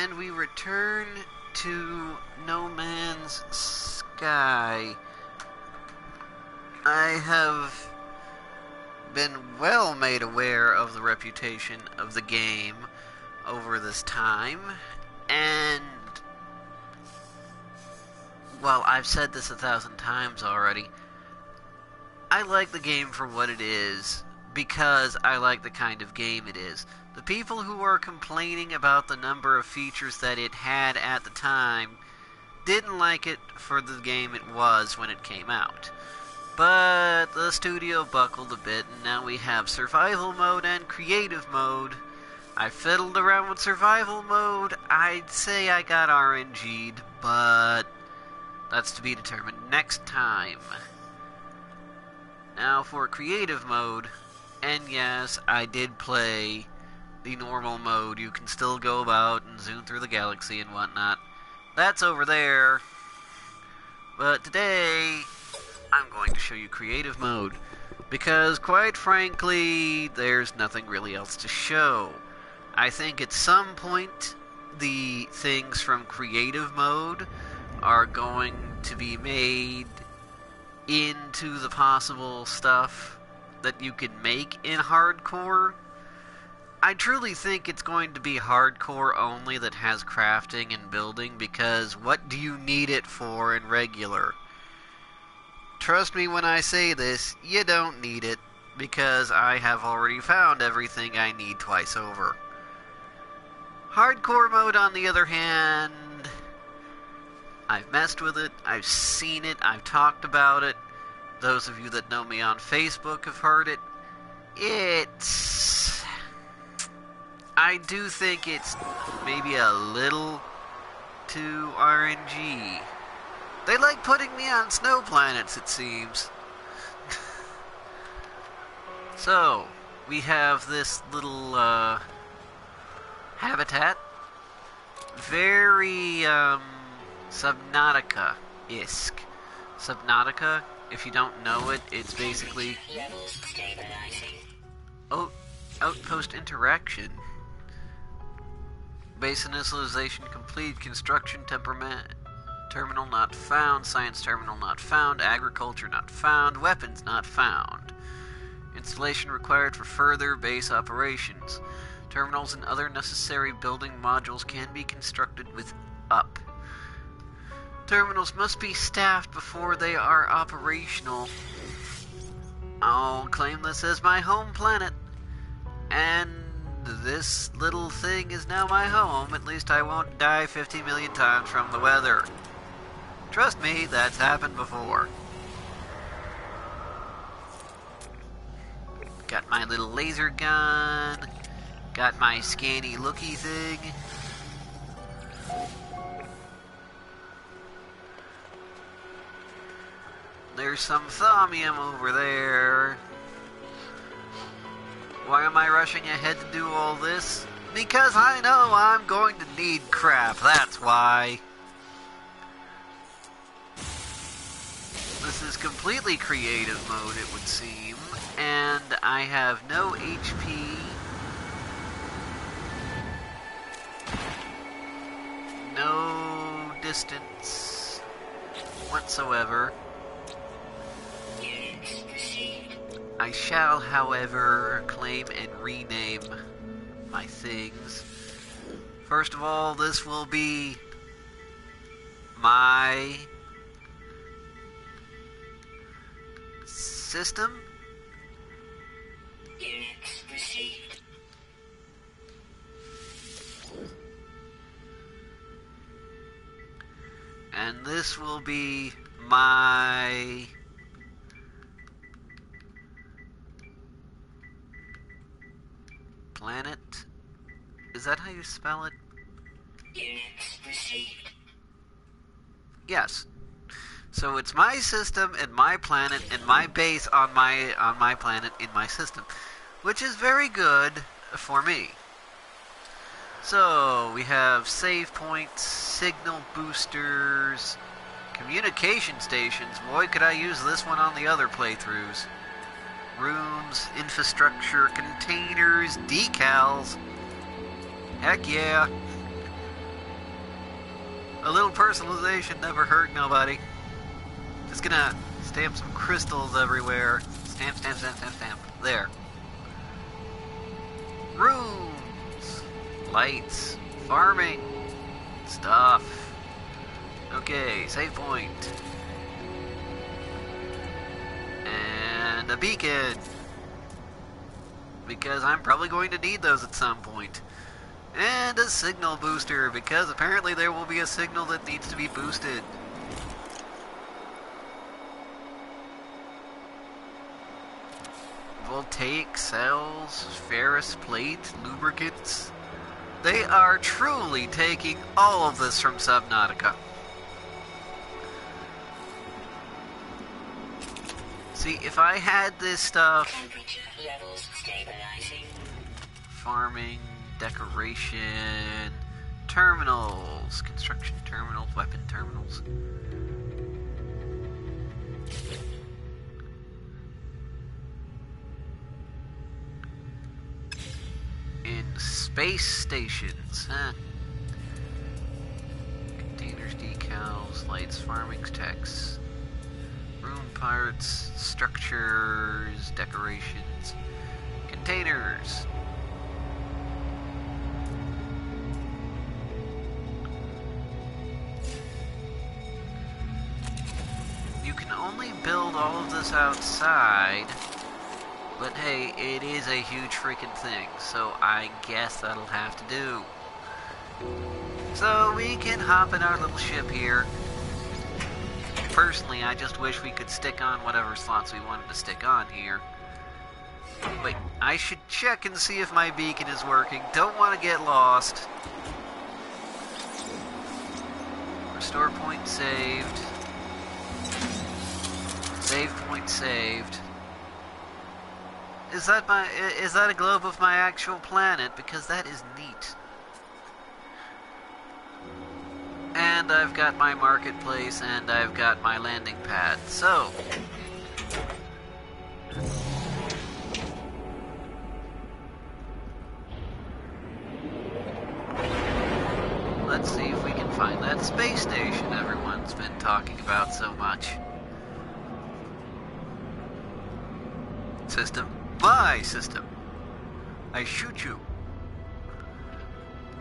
And we return to No Man's Sky. I have been well made aware of the reputation of the game over this time, and well, I've said this 1,000 times already. I like the game for what it is, because I like the kind of game it is. The people who are complaining about the number of features that it had at the time didn't like it for the game it was when it came out. But the studio buckled a bit, and now we have survival mode and creative mode. I fiddled around with survival mode. I'd say I got RNG'd, but that's to be determined next time. Now for creative mode, and yes, I did play the normal mode. You can still go about and zoom through the galaxy and whatnot. That's over there. But today, I'm going to show you creative mode, because quite frankly, there's nothing really else to show. I think at some point, the things from creative mode are going to be made into the possible stuff that you can make in hardcore. I truly think it's going to be hardcore only that has crafting and building, because what do you need it for in regular? Trust me when I say this, you don't need it, because I have already found everything I need twice over. Hardcore mode, on the other hand, I've messed with it, I've seen it, I've talked about it. Those of you that know me on Facebook have heard it. I do think it's maybe a little too RNG. They like putting me on snow planets, it seems. So, we have this little habitat. Very Subnautica-esque. Subnautica, if you don't know it, it's basically outpost interaction. Base initialization complete. Construction terminal not found. Science terminal not found. Agriculture not found. Weapons not found. Installation required for further base operations. Terminals and other necessary building modules can be constructed with up. Terminals must be staffed before they are operational. I'll claim this as my home planet. And this little thing is now my home. At least I won't die 50 million times from the weather. Trust me, that's happened before. Got my little laser gun. Got my scanny looky thing. There's some thaumium over there. Why am I rushing ahead to do all this? Because I know I'm going to need crap, that's why. This is completely creative mode, it would seem, and I have no HP. No distance whatsoever. I shall, however, claim and rename my things. First of all, this will be my system. Units received. And this will be my planet. Is that how you spell it? Units received. Yes. So it's my system and my planet and my base on my planet in my system, which is very good for me. So we have save points, signal boosters, communication stations. Boy, could I use this one on the other playthroughs. Rooms, infrastructure, containers, decals. Heck yeah. A little personalization never hurt nobody. Just gonna stamp some crystals everywhere. Stamp, stamp, stamp, stamp, stamp. There. Runes. Lights. Farming. Stuff. Okay, save point. And a beacon. Because I'm probably going to need those at some point. And a signal booster, because apparently there will be a signal that needs to be boosted. Voltaic cells, ferrous plate, lubricants. They are truly taking all of this from Subnautica. See, if I had this stuff... Temperature levels stabilizing. Farming, decoration, terminals, construction terminals, weapon terminals. In space stations, huh? Containers, decals, lights, farming techs, room parts, structures, decorations, containers. You can only build all of this outside, but hey, it is a huge freaking thing, so I guess that'll have to do. So we can hop in our little ship here. Personally, I just wish we could stick on whatever slots we wanted to stick on here. Wait, I should check and see if my beacon is working. Don't want to get lost. Restore point saved. Save point saved. Is that a globe of my actual planet? Because that is neat. And I've got my marketplace and I've got my landing pad. So let's see if we can find that space station everyone's been talking about so much. System. My system. I shoot you.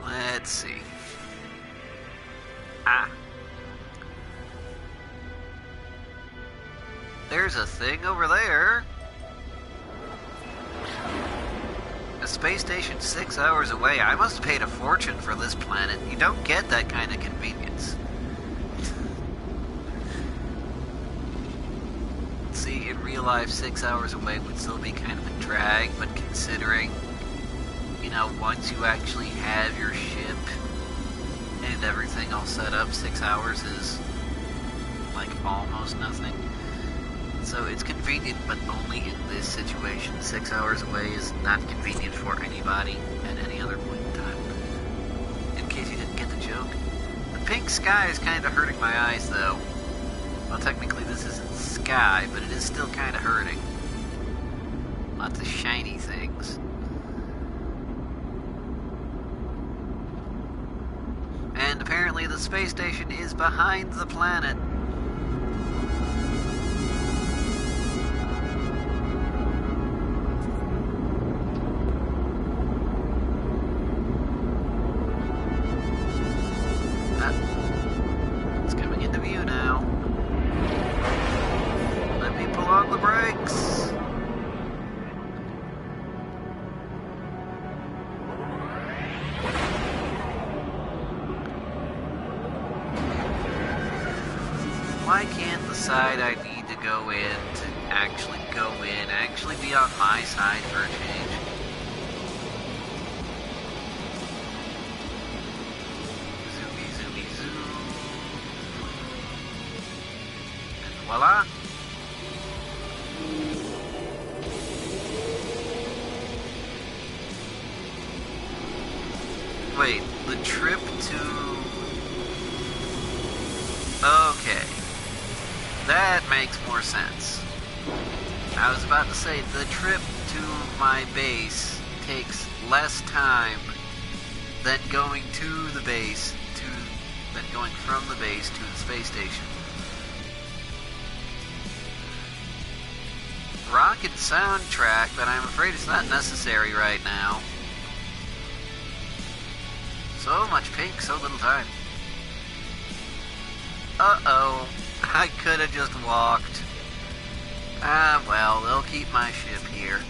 Let's see. Ah. There's a thing over there. A space station 6 hours away. I must have paid a fortune for this planet. You don't get that kind of convenience. See, in real life, 6 hours away would still be kind of a drag, but considering, you know, once you actually have your ship and everything all set up, 6 hours is like almost nothing. So it's convenient, but only in this situation. 6 hours away is not convenient for anybody at any other point in time. In case you didn't get the joke. The pink sky is kind of hurting my eyes, though. Well, technically this isn't sky, but it is still kind of hurting. Lots of shiny things. And apparently the space station is behind the planet. It's coming into view now. Let me pull on the brakes. Why can't the side I need to go in actually be on my side for a change? Zoomy, zoomy, zoom. And voila. Wait, the trip to... Okay. That makes more sense. I was about to say, the trip to my base takes less time than going to the base to than going from the base to the space station. Rocket soundtrack, but I'm afraid it's not necessary right now. So much pink, so little time. Uh-oh. I could have just walked. Ah, well, they'll keep my ship here.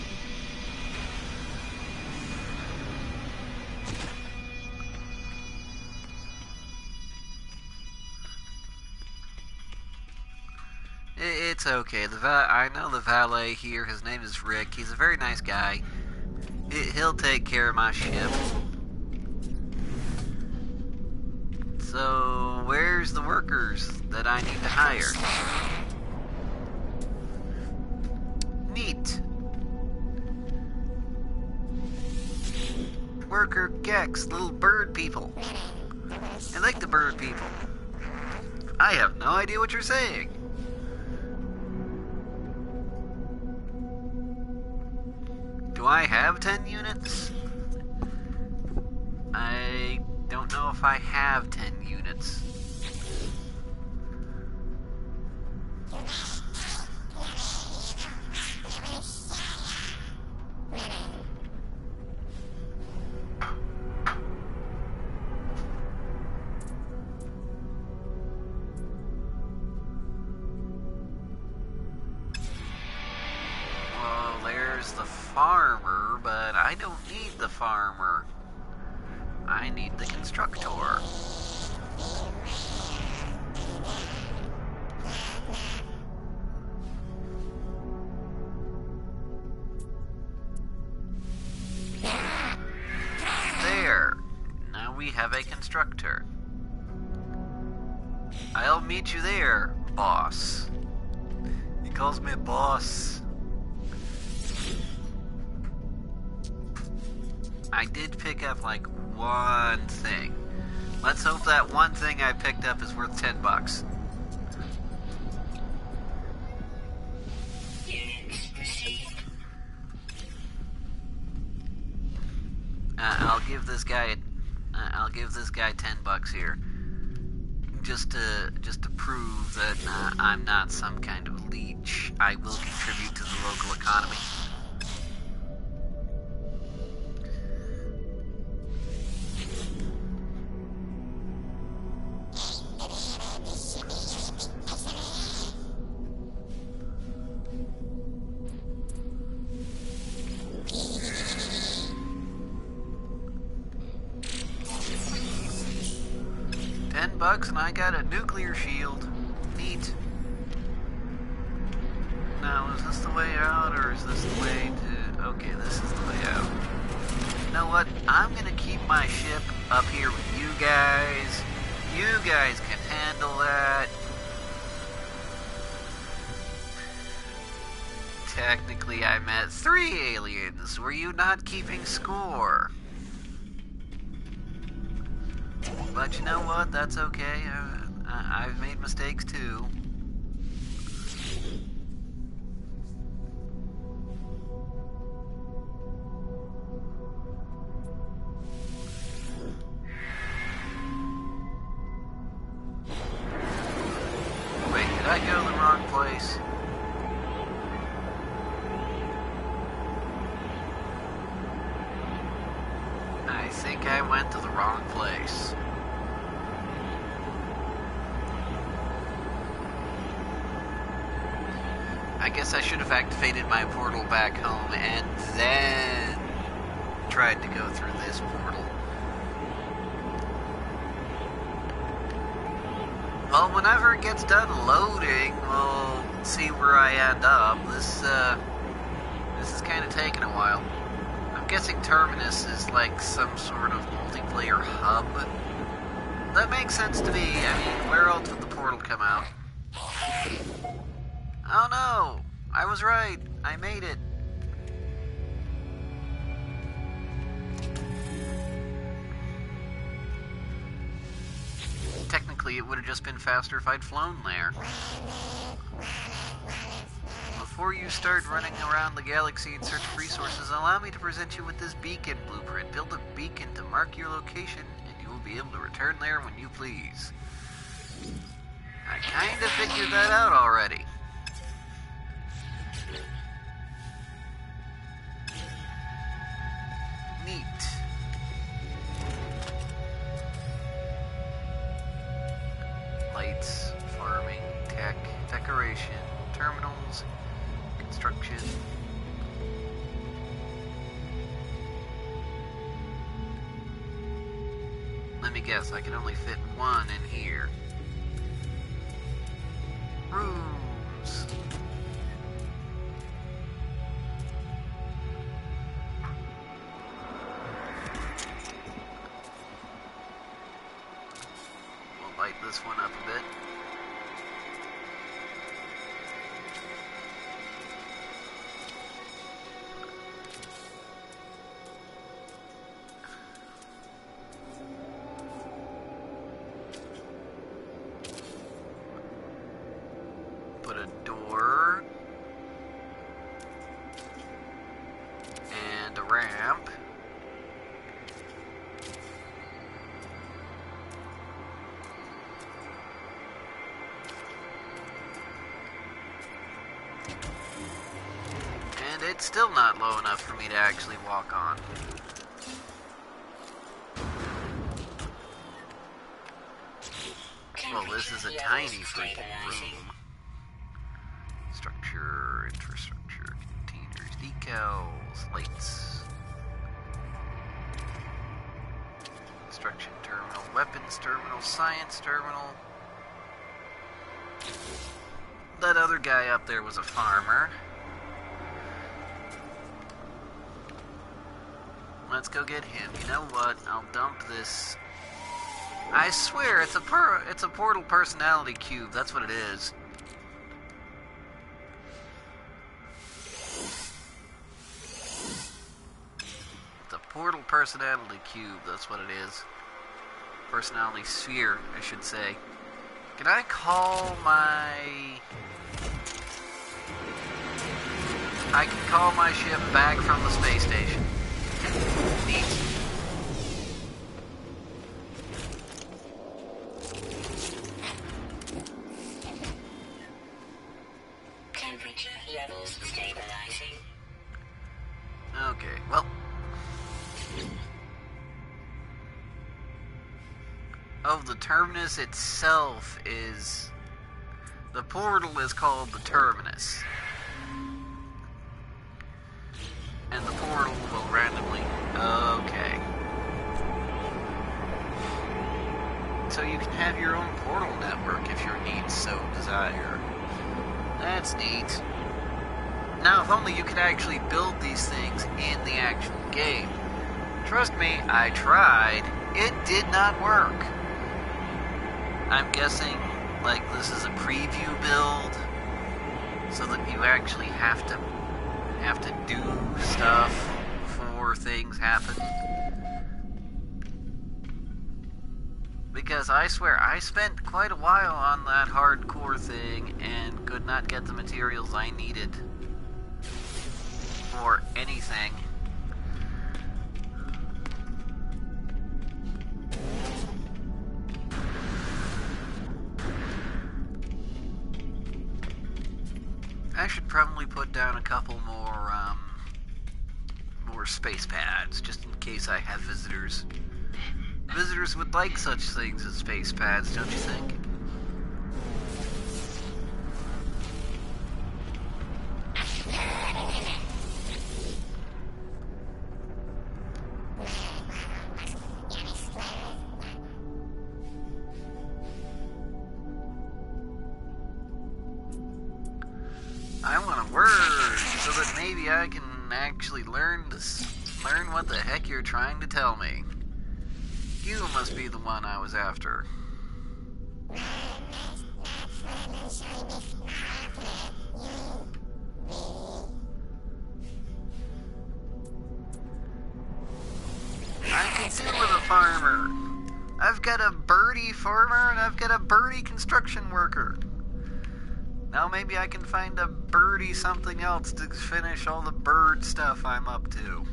It's okay. I know the valet here. His name is Rick. He's a very nice guy. He'll take care of my ship. So, where's the workers that I need to hire? Neat. Worker Gex, little bird people. I like the bird people. I have no idea what you're saying. Do I have 10 units? I don't know if I have 10 units. Well, there's the farmer, but I don't need the farmer. I need the constructor. There. Now we have a constructor. I'll meet you there, boss. He calls me boss. I did pick up like one thing. Let's hope that one thing I picked up is worth $10. Units received. I'll give this guy $10 here, just to prove that I'm not some kind of leech. I will contribute to the local economy. $10 and I got a nuclear shield. Neat. Now, is this the way out or is this the way to... Okay, this is the way out. You know what? I'm gonna keep my ship up here with you guys. You guys can handle that. Technically, I met 3 aliens. Were you not keeping score? But you know what? That's okay. I've made mistakes too. Wait, did I go the wrong place? I think I went to the wrong place. I guess I should have activated my portal back home and then tried to go through this portal. Well, whenever it gets done loading, we'll see where I end up. This is kind of taking a while. I'm guessing Terminus is like some sort of multiplayer hub. That makes sense to me. I mean, where else would the portal come out? Oh no! I was right. I made it. Technically, it would have just been faster if I'd flown there. Before you start running around the galaxy in search of resources, allow me to present you with this beacon blueprint. Build a beacon to mark your location, and you will be able to return there when you please. I kinda figured that out already. Neat. Lights, farming, tech, decoration, terminals, construction. Let me guess, I can only fit one in here. Rooms. We'll light this one up a bit. Put a door and a ramp. And it's still not low enough for me to actually walk on. Well, this is a tiny freaking room. Structure, infrastructure, containers, decals, lights. Construction terminal, weapons terminal, science terminal. That other guy up there was a farmer. Let's go get him. You know what? I'll dump this. I swear, it's a portal personality cube. That's what it is. It's a portal personality cube. That's what it is. Personality sphere, I should say. Can I call my... I can call my ship back from the space station. Neat. Temperature levels stabilizing. Okay, well. Oh, the terminus itself is... The portal is called the terminus. And the portal will randomly... Okay. So you can have your own portal network if your needs so desire. That's neat. Now, if only you could actually build these things in the actual game. Trust me, I tried. It did not work. I'm guessing, like, this is a preview build, so that you actually have to do stuff before things happen. Because I swear, I spent quite a while on that hardcore thing and could not get the materials I needed for anything. I should probably put down a couple more space pads, just in case I have visitors. Visitors would like such things as space pads, don't you think? I want a word so that maybe I can actually learn what the heck you're trying to tell me. You must be the one I was after. I can deal with a farmer. I've got a birdie farmer and I've got a birdie construction worker. Now maybe I can find a birdie something else to finish all the bird stuff I'm up to.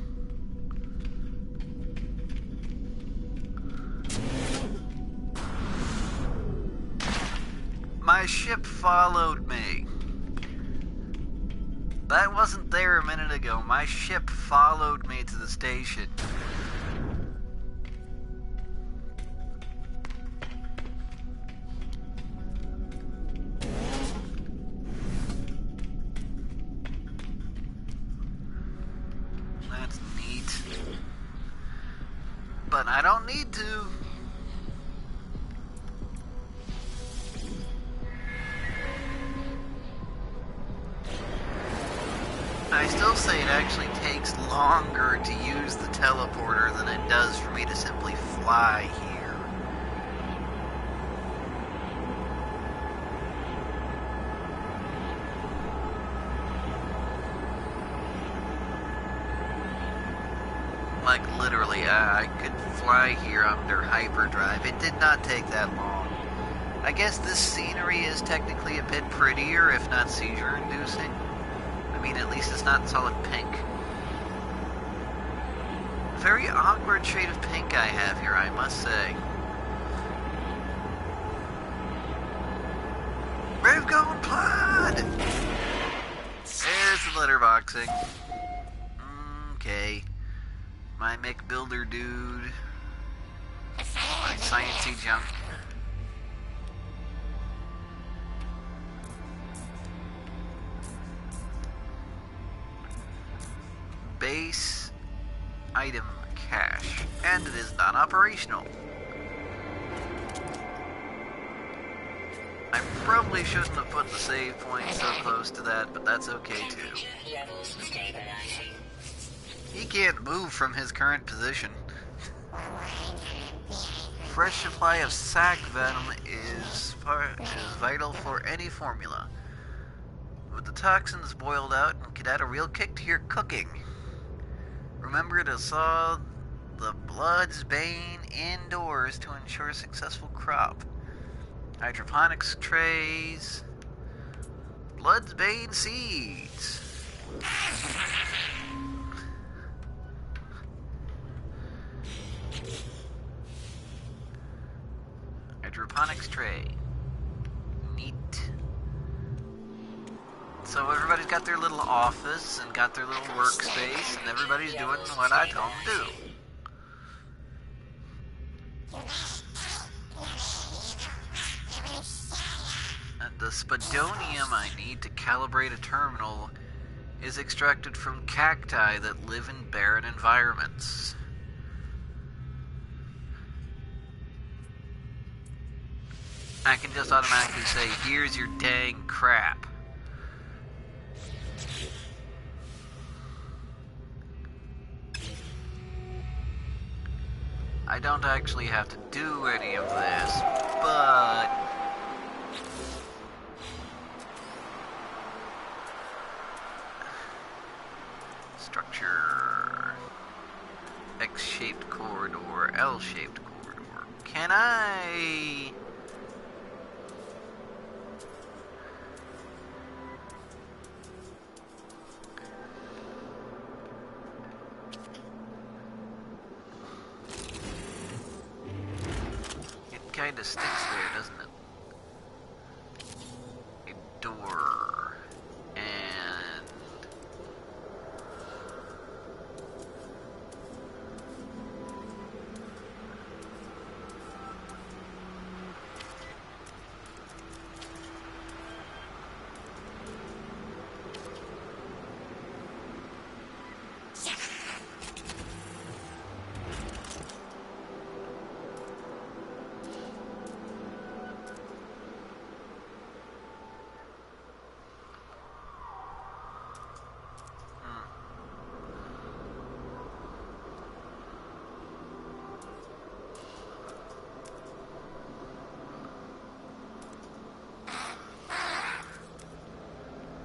My ship followed me. That wasn't there a minute ago. My ship followed me to the station. That's neat. But I don't need to. I still say it actually takes longer to use the teleporter than it does for me to simply fly here. Like literally, I could fly here under hyperdrive. It did not take that long. I guess this scenery is technically a bit prettier, if not seizure-inducing. I mean, at least it's not solid pink. Very awkward shade of pink I have here, I must say. Brave going plaid! There's the letterboxing. Okay. My Mick Builder dude. My sciencey junk. Base item cache, and it is non-operational. I probably shouldn't have put the save point so close to that, but that's okay too. Temperature levels stabilizing. He can't move from his current position. Fresh supply of sac venom is vital for any formula. With the toxins boiled out, it could add a real kick to your cooking. Remember to saw the blood's bane indoors to ensure successful crop. Hydroponics trays. Blood's bane seeds. Hydroponics tray. Neat. So everybody's got their little office and got their little workspace, and everybody's doing what I told them to do. And the spadonium I need to calibrate a terminal is extracted from cacti that live in barren environments. I can just automatically say, here's your dang crap. I don't actually have to do any of this, but structure, X-shaped corridor, L-shaped corridor. Can I? Kind of sticks there, doesn't it? A door. And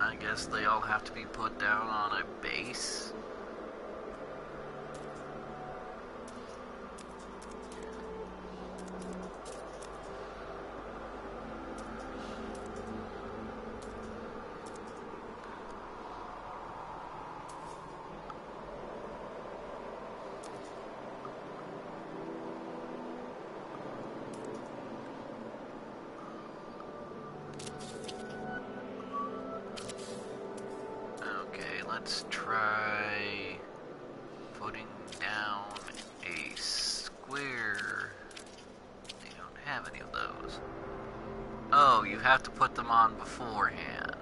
I guess they all have to be put down on a base. let's try putting down a square. They don't have any of those. Oh, you have to put them on beforehand.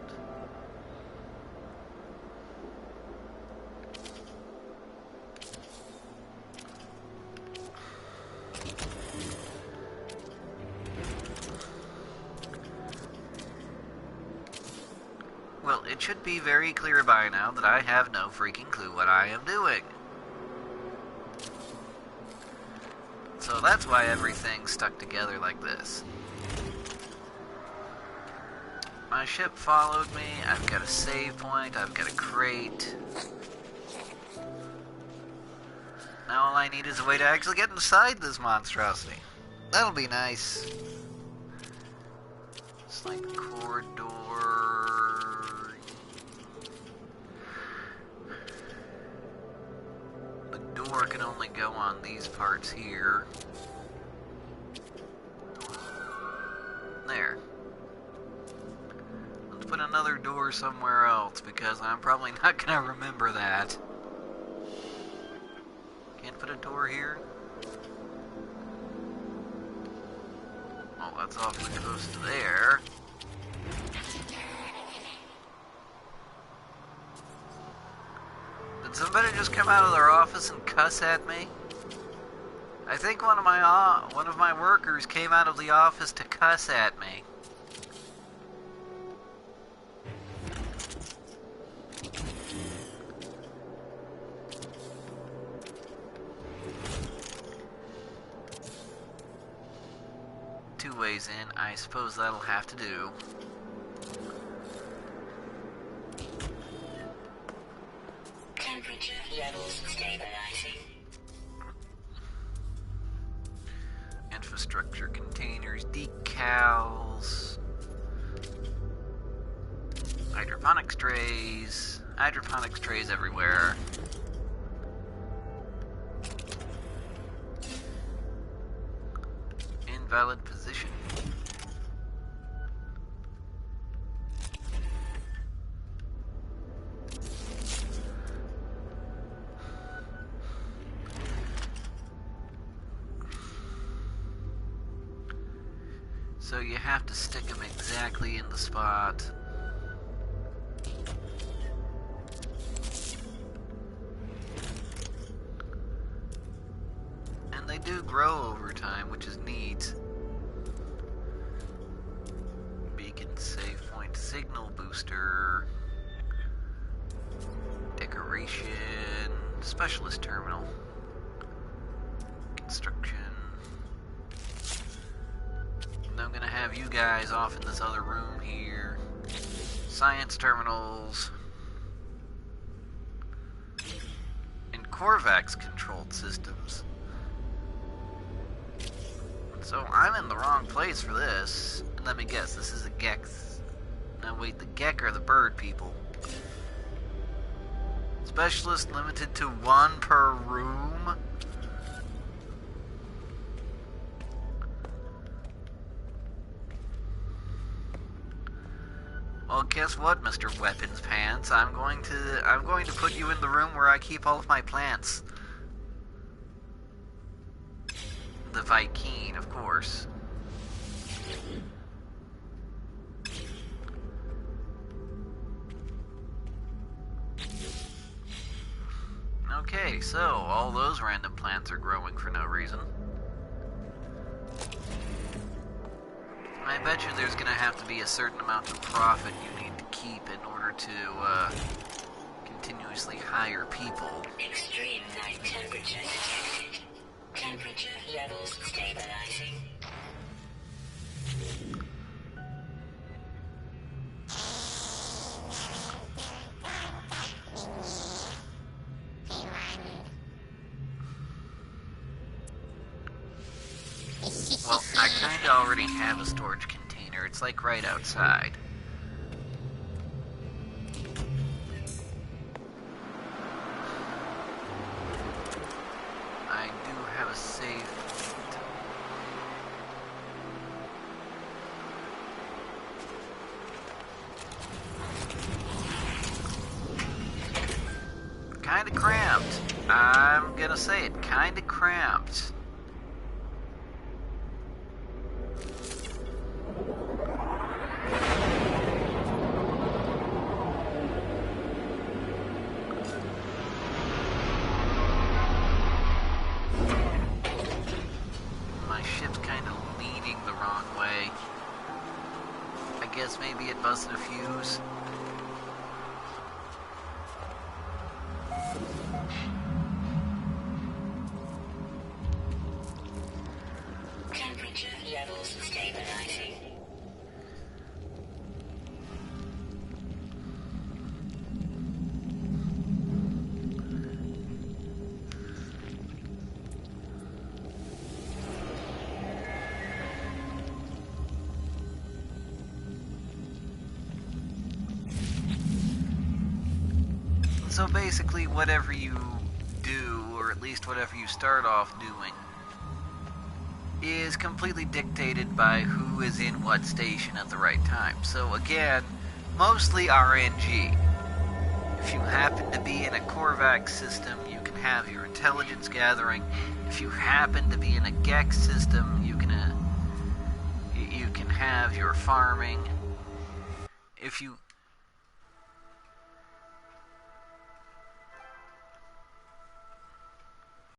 Well, it should be very clear by now that I have no freaking clue what I am doing. So that's why everything's stuck together like this. My ship followed me, I've got a save point, I've got a crate. Now all I need is a way to actually get inside this monstrosity. That'll be nice. Slide corridor. The door can only go on these parts here. There. Let's put another door somewhere else because I'm probably not gonna remember that. Can't put a door here? Oh, that's awfully close to there. Did somebody just come out of their office and cuss at me? I think one of my workers came out of the office to cuss at me. Two ways in, I suppose that'll have to do. Temperature levels stabilizing. Infrastructure containers, decals, hydroponics trays everywhere. Invalid position. So you have to stick them exactly in the spot. And they do grow over time, which is neat. Beacon, save point, signal booster, decoration, specialist terminal, construction. I'm gonna have you guys off in this other room here. Science terminals. And Korvax controlled systems. So I'm in the wrong place for this. And let me guess, this is a Gex. No wait, the Gek are the bird people. Specialist limited to 1 per room. Well, guess what, Mr. Weapons Pants? I'm going to put you in the room where I keep all of my plants. The Vy'keen, of course. Okay, so all those random plants are growing for no reason. I bet you there's going to have to be a certain amount of profit you need to keep in order to continuously hire people. Extreme night temperature detected. Temperature levels stabilizing. Well, I kind of already have a storage container. It's like right outside. I do have a safe. I'm gonna say it, kinda cramped. My ship's kinda leading the wrong way. I guess maybe it busted a fuse. Temperature levels stabilizing. So basically, whatever you do, or at least whatever you start off doing, is completely dictated by who is in what station at the right time. So again, mostly RNG. If you happen to be in a Korvax system, you can have your intelligence gathering. If you happen to be in a Gex system, you can have your farming. If you